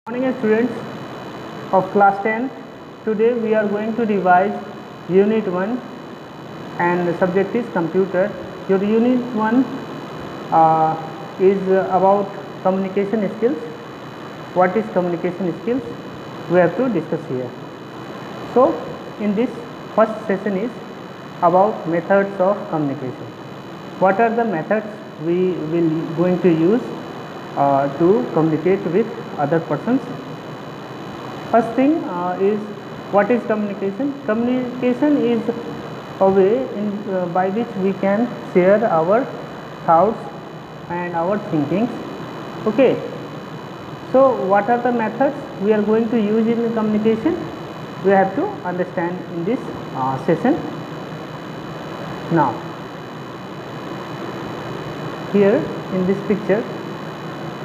Morning students of class 10. Today we are going to revise unit 1 and the subject is computer. Your unit 1 is about communication skills. What is communication skills? We have to discuss here. So in this first session is about methods of communication. What are the methods we will going to use to communicate with other persons? First thing is, what is communication? Communication is a way by which we can share our thoughts and our thinkings. Okay, so what are the methods we are going to use in communication? We have to understand in this session. Now here in this picture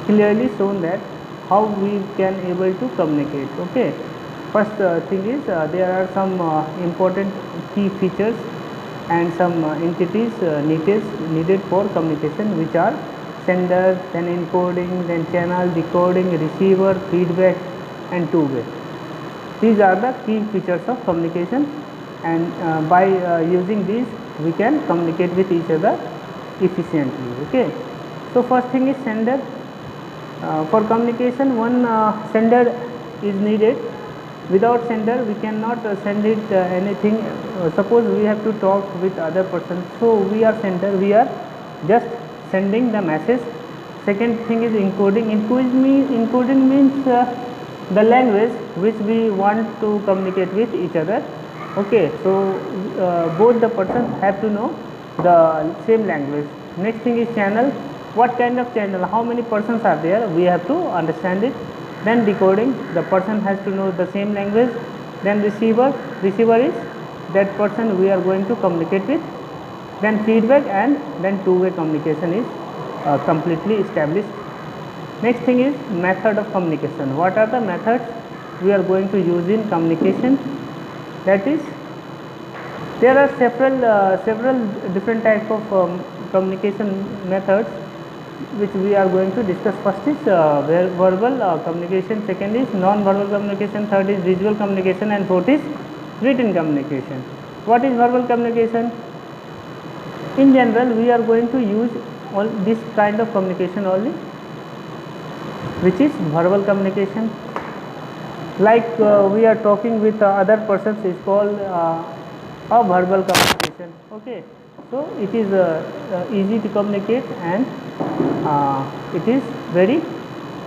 clearly shown that how we can able to communicate. Okay, first thing is there are some important key features and some entities needed for communication, which are sender, then encoding, then channel, decoding, receiver, feedback and two-way. These are the key features of communication, and by using these we can communicate with each other efficiently. Okay, so first thing is sender. For communication, one sender is needed. Without sender we cannot send it anything. Suppose we have to talk with other person, so we are sender, we are just sending the message. Second thing is encoding. Encoding means the language which we want to communicate with each other. Okay, so both the persons have to know the same language. Next thing is channel. What kind of channel, how many persons are there, we have to understand it. Then decoding, the person has to know the same language. Then receiver is that person we are going to communicate with. Then feedback, and then two-way communication is completely established. Next thing is method of communication. What are the methods we are going to use in communication? That is, there are several different types of communication methods which we are going to discuss. First is verbal communication, second is non-verbal communication, third is visual communication, and fourth is written communication. What is verbal communication? In general we are going to use all this kind of communication only, which is verbal communication. Like we are talking with other persons is called a verbal communication. Okay, so it is easy to communicate, and it is very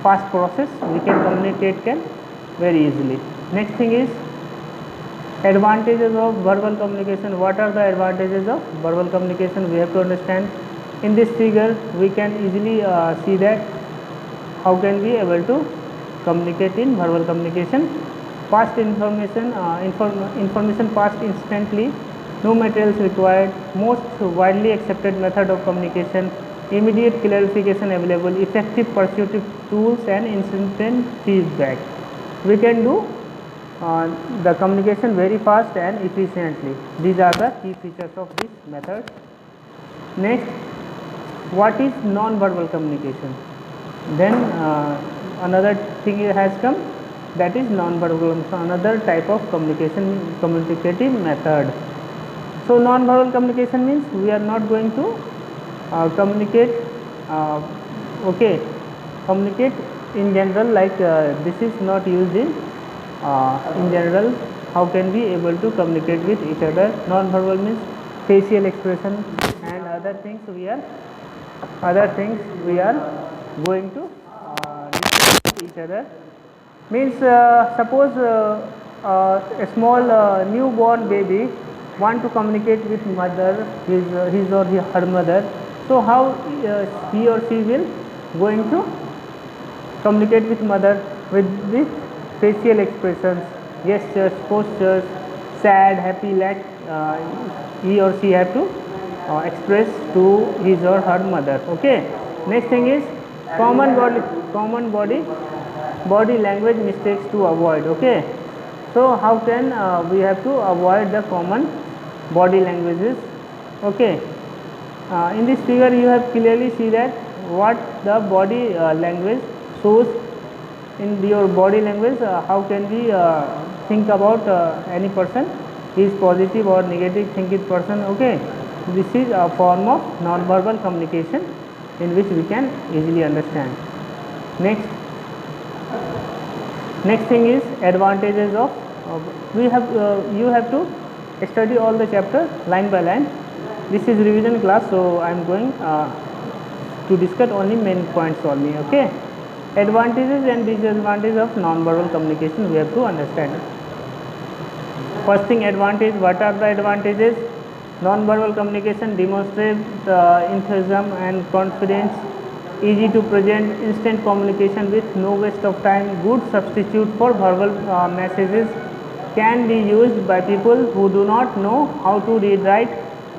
fast process. We can communicate very easily. Next thing is advantages of verbal communication. What are the advantages of verbal communication? We have to understand. In this figure we can easily see that how can we able to communicate in verbal communication. Fast information, information passed instantly, no materials required, most widely accepted method of communication, immediate clarification available, effective persuasive tools and instant feedback. We can do the communication very fast and efficiently. These are the key features of this method. Next, what is non-verbal communication? Then another thing has come, that is non-verbal, another type of communicative method. So non-verbal communication means we are not going to communicate communicate in general, like this is not used in general. How can we able to communicate with each other? Non-verbal means facial expression and other things we are going to discuss with each other. Means suppose a small newborn baby want to communicate with mother, his or her mother. So how he or she will going to communicate with mother? With this facial expressions, gestures, postures, sad, happy, like he or she have to express to his or her mother. Okay. Next thing is common body language mistakes to avoid. Okay. So how can we have to avoid the common body languages? Okay. In this figure you have clearly see that what the body language shows in your body language, how can we think about any person is positive or negative thinking person. Okay, this is a form of non-verbal communication in which we can easily understand. Next thing is advantages of you have to study all the chapter line by line. This is revision class, so I am going to discuss only main points only. Okay, advantages and disadvantages of non-verbal communication we have to understand. First thing, advantage. What are the advantages? Non-verbal communication demonstrates enthusiasm and confidence, easy to present, instant communication with no waste of time, good substitute for verbal messages, can be used by people who do not know how to read write.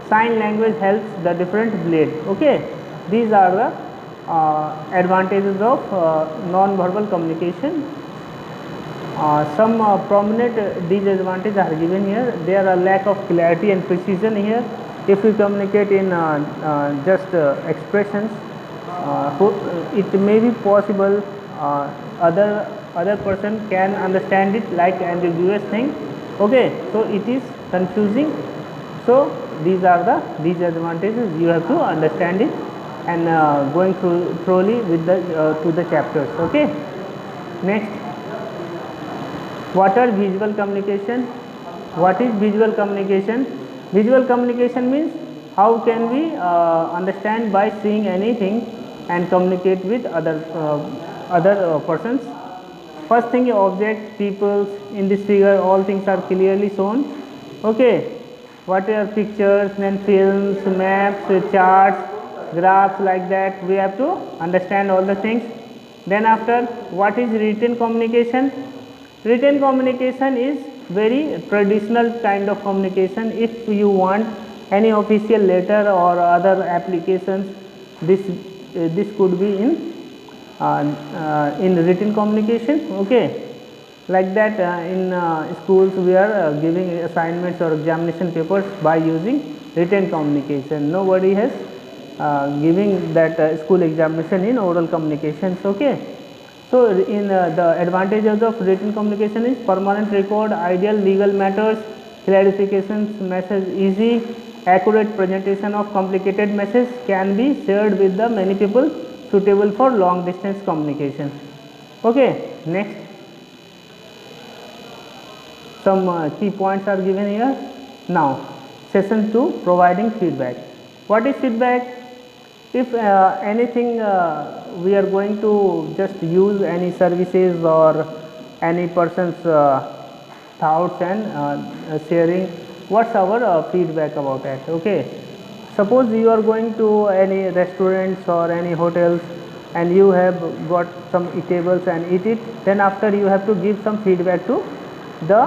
Sign language helps the different blade. Okay, these are the advantages of non-verbal communication. Some prominent disadvantages are given here. There are lack of clarity and precision here. If we communicate in just expressions, it may be possible other person can understand it like ambiguous thing. Okay, so it is confusing. So these are the disadvantages. You have to understand it and going through thoroughly with the to the chapters. Okay. Next, what are visual communication? What is visual communication? Visual communication means how can we understand by seeing anything and communicate with other persons. First thing, object, people. In this figure all things are clearly shown. Okay, what are pictures, then films, maps, charts, graphs, like that we have to understand all the things. Then after, what is written communication? Written communication is very traditional kind of communication. If you want any official letter or other applications, this could be in written communication. Okay, like that in schools we are giving assignments or examination papers by using written communication. Nobody has giving that school examination in oral communications. Okay, so in the advantages of written communication is permanent record, ideal legal matters, clarifications, message easy, accurate presentation of complicated message, can be shared with the many people, suitable for long distance communication. Okay, next, some key points are given here. Now, session 2, providing feedback. What is feedback? If anything we are going to just use any services or any person's thoughts and sharing, what's our feedback about that? Okay, suppose you are going to any restaurants or any hotels and you have got some eatables and eat it, then after you have to give some feedback to the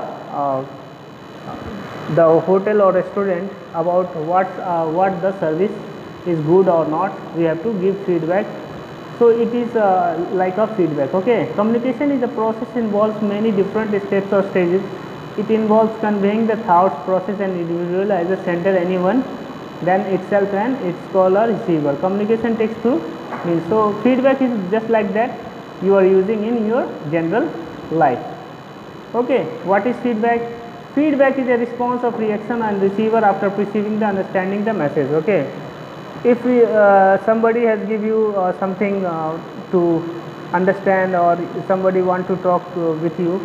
hotel or restaurant about what the service is good or not. We have to give feedback. So it is like a feedback. Okay, communication is a process, involves many different steps or stages. It involves conveying the thoughts, process and individual as a center, anyone then itself, and it's called a receiver. Communication takes through means. So feedback is just like that you are using in your general life. Okay, what is feedback? Feedback is a response of reaction and receiver after perceiving the understanding the message. Okay, if we, somebody has give you something to understand, or somebody want to talk with you,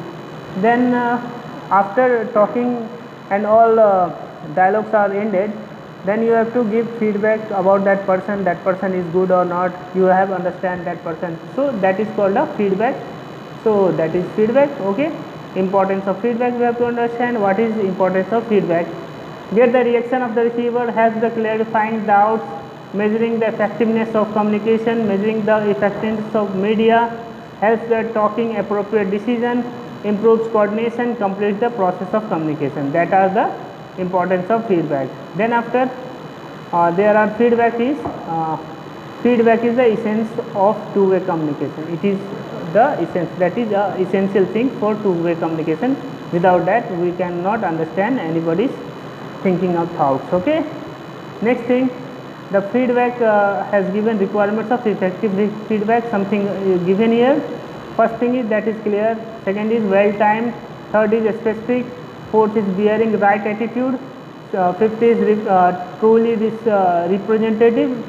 then after talking and all dialogues are ended, then you have to give feedback about that person is good or not, you have understand that person. So that is called a feedback. So that is feedback. Okay, importance of feedback we have to understand. What is importance of feedback? Get the reaction of the receiver, helps the clarifying doubts, measuring the effectiveness of communication, measuring the effectiveness of media, helps the talking appropriate decision, improves coordination, completes the process of communication. That are the importance of feedback. Then after there are feedback is the essence of two-way communication. It is the essence, that is the essential thing for two-way communication. Without that we cannot understand anybody's thinking of thoughts. Okay, next thing, the feedback has given requirements of effective feedback, something given here. First thing is that is clear, second is well timed, third is specific, fourth is bearing right attitude, fifth is truly representative,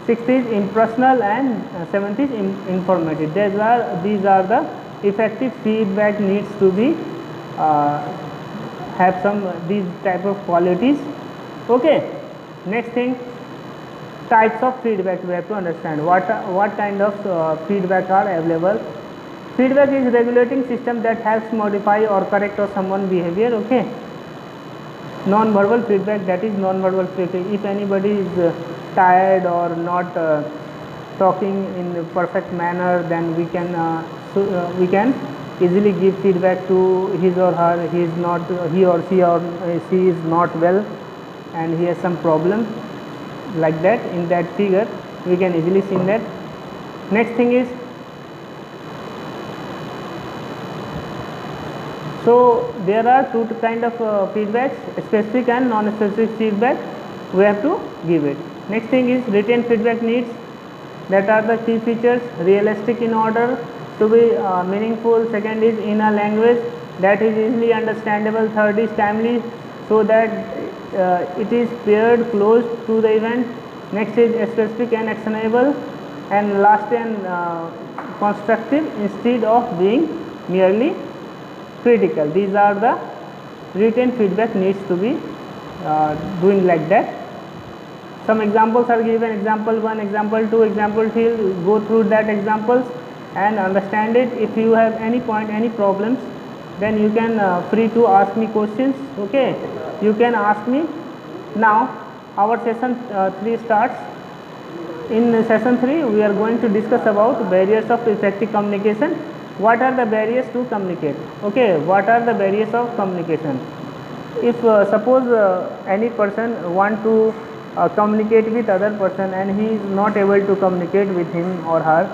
sixth is impersonal, and seventh is informative. These are the effective feedback needs to be have some these type of qualities. Okay, next thing, types of feedback. We have to understand what kind of feedback are available. Feedback is regulating system that helps modify or correct or someone behavior. Okay, non-verbal feedback, that is non-verbal feedback. If anybody is tired or not talking in a perfect manner, then we can easily give feedback to his or her. He or she is not well and he has some problem, like that. In that figure we can easily see that. Next thing is, so there are two kind of feedbacks, specific and non-specific feedback. We have to give it. Next thing is written feedback needs, that are the key features: realistic in order to be meaningful, second is in a language that is easily understandable, third is timely so that it is paired close to the event, next is specific and actionable, and last and constructive instead of being merely critical. These are the written feedback needs to be doing like that. Some examples are given: example 1, example 2, example 3. Go through that examples and understand it. If you have any point, any problems, then you can free to ask me questions. Okay, you can ask me. Now our session 3 starts. In session 3 we are going to discuss about barriers of effective communication. What are the barriers to communicate? Okay, what are the barriers of communication? If suppose any person want to communicate with other person and he is not able to communicate with him or her,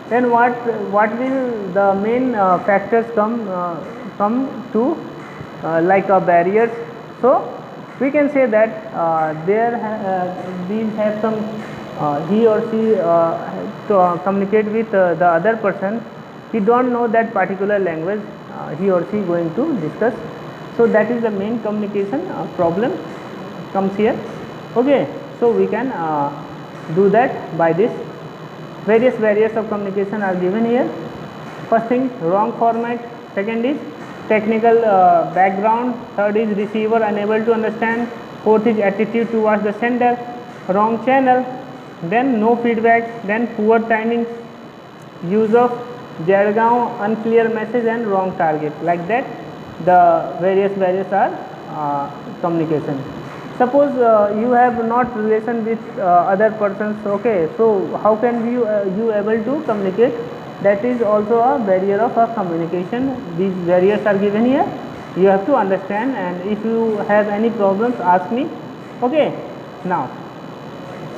then what will the main factors come to like barriers? So we can say that these have some he or she to communicate with the other person. He don't know that particular language he or she going to discuss. So that is the main communication problem comes here. Okay, so we can do that by this. Various barriers of communication are given here. First thing, wrong format. Second is technical background. Third is receiver unable to understand. Fourth is attitude towards the sender. Wrong channel. Then no feedback. Then poor timing. Use of jargon, unclear message, and wrong target. Like that, the various barriers are communication. Suppose you have not relation with other persons. Okay, so how can you able to communicate? That is also a barrier of communication. These barriers are given here. You have to understand, and if you have any problems, ask me. Okay, now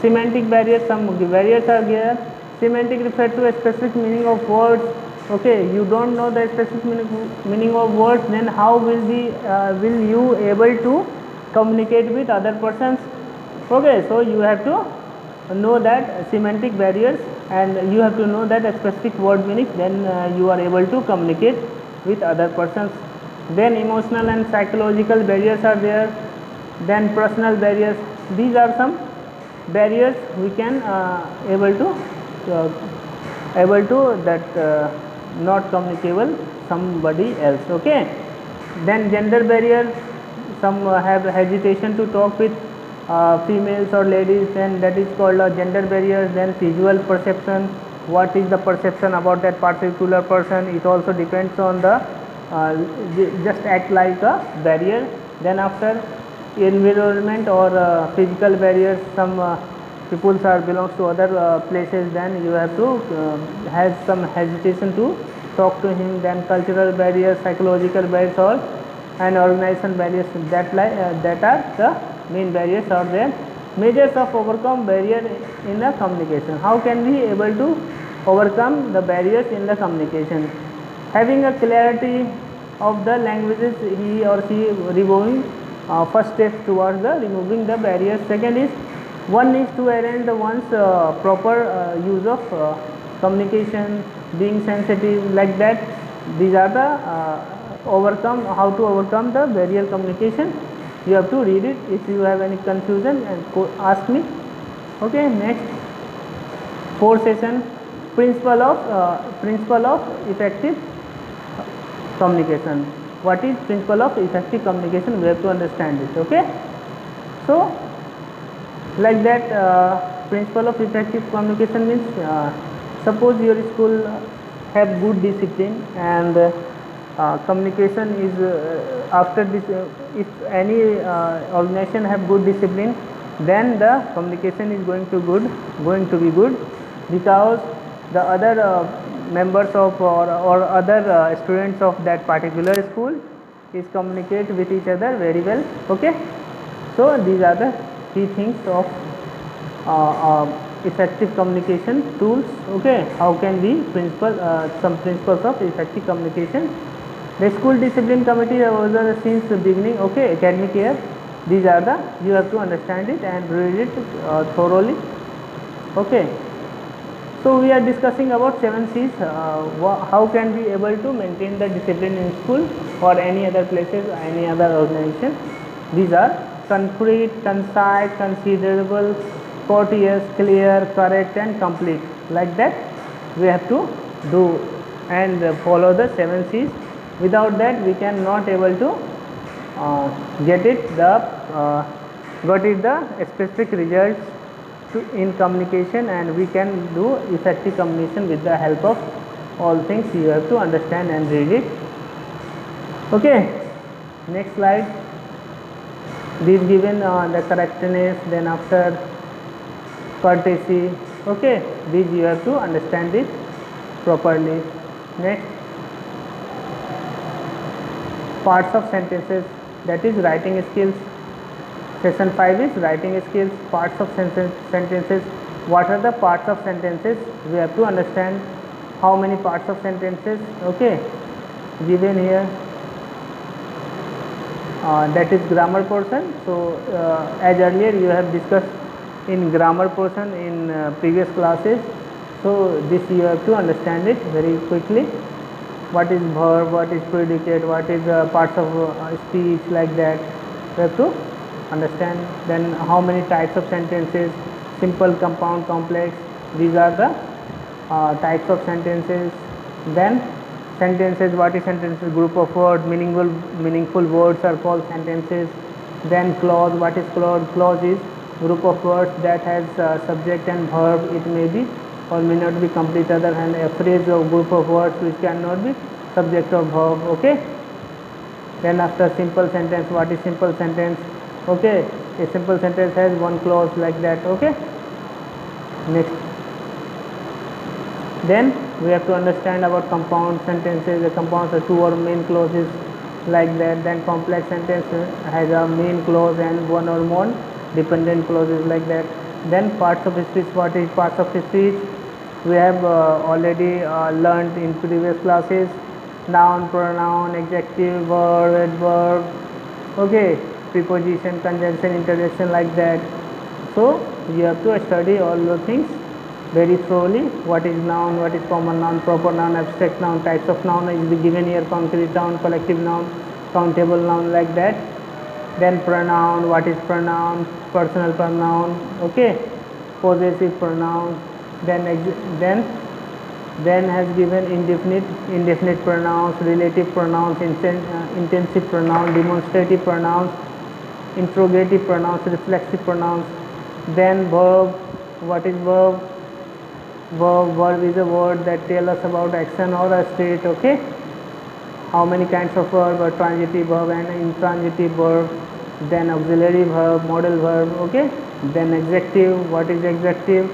semantic barriers. Some barriers are here. Semantic refer to a specific meaning of words. Okay, you don't know the specific meaning of words, then how will you able to communicate with other persons? Okay, so you have to know that semantic barriers, and you have to know that a specific word meaning, then you are able to communicate with other persons. Then emotional and psychological barriers are there. Then personal barriers. These are some barriers we can able to that not communicable somebody else. Okay, then gender barrier. Some have hesitation to talk with females or ladies, then that is called a gender barrier. Then visual perception. What is the perception about that particular person? It also depends on the just act like a barrier. Then after environment or physical barriers, some people belongs to other places, then you have to have some hesitation to talk to him. Then cultural barriers, psychological barriers, or and organization barriers, that are the main barriers are there. Measures of overcome barrier in the communication. How can we able to overcome the barriers in the communication? Having a clarity of the languages he or she removing, first step towards the removing the barriers. Second is one needs to arrange the one's proper use of communication, being sensitive, like that. These are the how to overcome the barrier communication. You have to read it. If you have any confusion, and ask me. Okay, next, fourth session, principle of effective communication. What is principle of effective communication? We have to understand it. Okay, so like that, principle of effective communication means, suppose your school have good discipline, and communication is after this. If any organization have good discipline, then the communication is going to be good, because the other members of or other students of that particular school is communicate with each other very well. Okay, so these are the key things of effective communication tools. Okay, how can we some principles of effective communication. The school discipline committee was since the beginning. Okay, academic year. These are the, you have to understand it and read it thoroughly. Okay, so we are discussing about 7 C's. How can we able to maintain the discipline in school or any other places, any other organization. These are concrete, concise, considerable, courteous, clear, correct, and complete. Like that we have to do and follow the 7 C's. Without that we can not able to get the specific results in communication, and we can do effective communication with the help of all things. You have to understand and read it. Okay, next slide. These given the correctness, then after courtesy. Okay, these you have to understand it properly. Next, parts of sentences, that is writing skills. Session 5 is writing skills, parts of sentences. What are the parts of sentences? We have to understand how many parts of sentences. Okay, given here. That is grammar portion. So as earlier you have discussed in grammar portion in previous classes. So this you have to understand it very quickly. What is verb, what is predicate, what is parts of speech, like that you have to understand. Then how many types of sentences, simple, compound, complex. These are the types of sentences. Then sentences, what is sentences? Group of words, meaningful words are called sentences. Then clause, what is clause? Clause is group of words that has subject and verb. It may be or may not be complete. Other hand, a phrase or group of words which cannot be subject or verb. Okay, then after simple sentence, what is simple sentence? Okay, a simple sentence has one clause, like that. Okay, next, then we have to understand about compound sentences. The compounds are two or main clauses, like that. Then complex sentence has a main clause and one or more dependent clauses, like that. Then parts of speech. What is parts of speech? We have already learned in previous classes. Noun, pronoun, adjective, verb, adverb. Okay, preposition, conjunction, interjection, like that. So you have to study all the things very thoroughly. What is noun, what is common noun, proper noun, abstract noun, types of noun is given here. Concrete noun, collective noun, countable noun, like that. Then pronoun, what is pronoun? Personal pronoun. Okay, possessive pronoun. Then has given indefinite pronouns, relative pronouns, intensive pronouns, demonstrative pronouns, interrogative pronouns, reflexive pronouns. Then verb, what is verb? Verb is a word that tells us about action or a state. Okay, how many kinds of verb? A transitive verb and intransitive verb. Then auxiliary verb, modal verb. Okay, then adjective, what is adjective?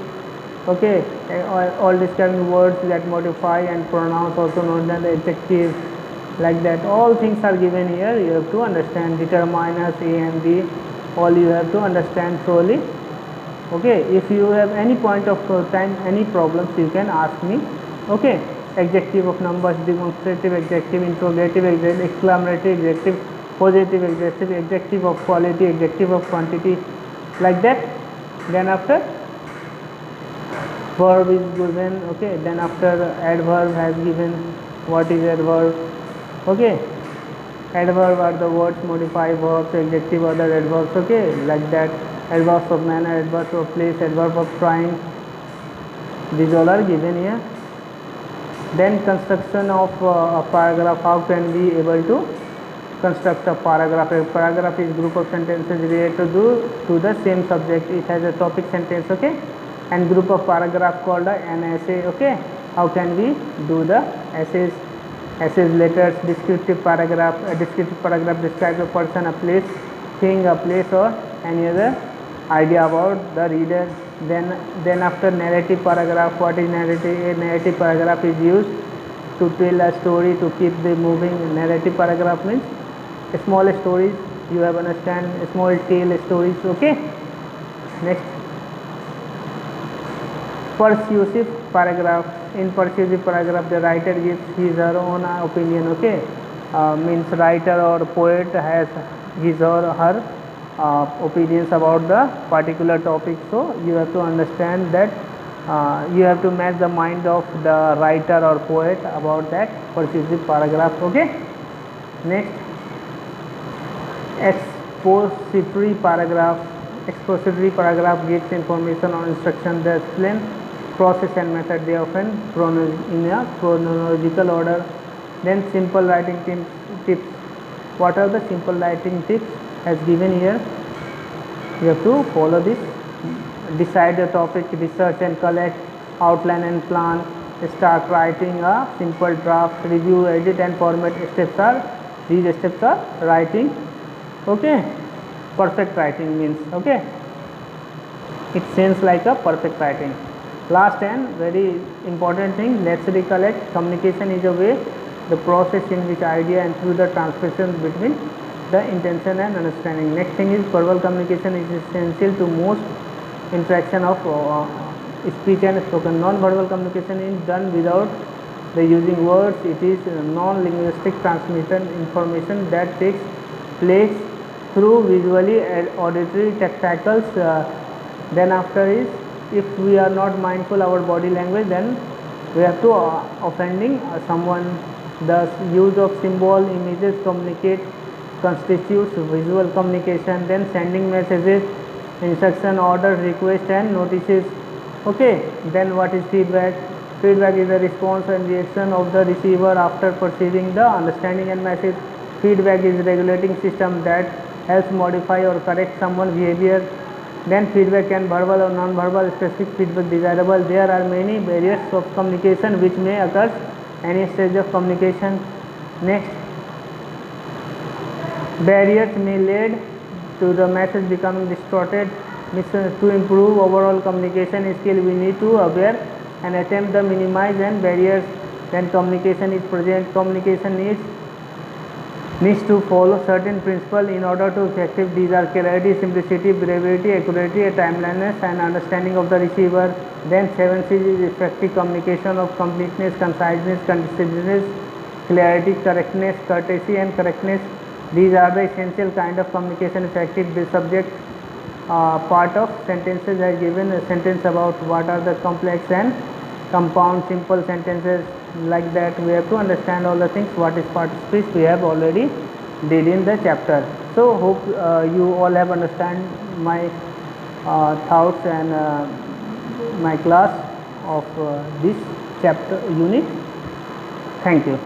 Okay, all describing words that modify, and pronouns also known as adjectives, like that. All things are given here. You have to understand. Determiners, A and B, all you have to understand thoroughly. Okay, if you have any point of time, any problems, you can ask me. Okay, adjective of numbers, demonstrative adjective, interrogative adjective, exclamatory adjective, positive adjective, adjective of quality, adjective of quantity, like that. Then after verb is given, okay. Then after adverb has given what is adverb, okay. Adverb are the words modify verbs, adjective other adverbs, okay, like that. Adverbs of manner, adverbs of place, adverb of trying, these all are given here. Then construction of a paragraph, how can we able to construct a paragraph. A paragraph is group of sentences related to the same subject. It has a topic sentence, okay, and group of paragraph called an essay, okay. How can we do the essays? Essays, letters, descriptive paragraph. A descriptive paragraph describes a person, a place, thing, a place, or any other idea about the reader. Then after narrative paragraph, what is narrative? A narrative paragraph is used to tell a story, to keep the moving. Narrative paragraph means small stories, you have understand, small tale stories, okay. Next, persuasive paragraph. In persuasive paragraph, the writer gives his or her own opinion, okay. Means writer or poet has his or her opinions about the particular topic. So you have to understand that you have to match the mind of the writer or poet about that persuasive paragraph, okay. Next, expository paragraph. Expository paragraph gives information or instruction that explain process and method. They often in a chronological order. Then simple writing tips. What are the simple writing tips as given here? You have to follow this. Decide the topic, research and collect, outline and plan, start writing a simple draft, review, edit and format. These steps are writing, okay. Perfect writing means, okay, it seems like a perfect writing. Last and very important thing, let's recollect. Communication is a way, the process in which idea and through the transmission between the intention and understanding. Next thing is verbal communication is essential to most interaction of speech and spoken. Non-verbal communication is done without the using words. It is non-linguistic transmission information that takes place through visually, auditory, tactiles. Then after is, if we are not mindful our body language, then we have to offending someone. The use of symbol, images constitutes visual communication. Then sending messages, instruction, orders, request and notices, okay. Then what is feedback? Feedback is the response and reaction of the receiver after perceiving the understanding and message. Feedback is regulating system that helps modify or correct someone's behavior. Then feedback can verbal or non-verbal, specific feedback desirable. There are many barriers of communication which may occur any stage of communication. Next, barriers may lead to the message becoming distorted. To improve overall communication skill, we need to aware and attempt to minimize and barriers. Then communication is present. Communication needs to follow certain principles in order to effective. These are clarity, simplicity, brevity, accuracy, timeliness and understanding of the receiver. Then 7 C's is effective communication of completeness, conciseness, conciseness, clarity, correctness, courtesy and correctness. These are the essential kind of communication effective. The subject part of sentences has given a sentence about what are the complex and compound simple sentences, like that. We have to understand all the things. What is part of speech we have already did in the chapter. So hope you all have understand my thoughts and my class of this chapter unit. Thank you.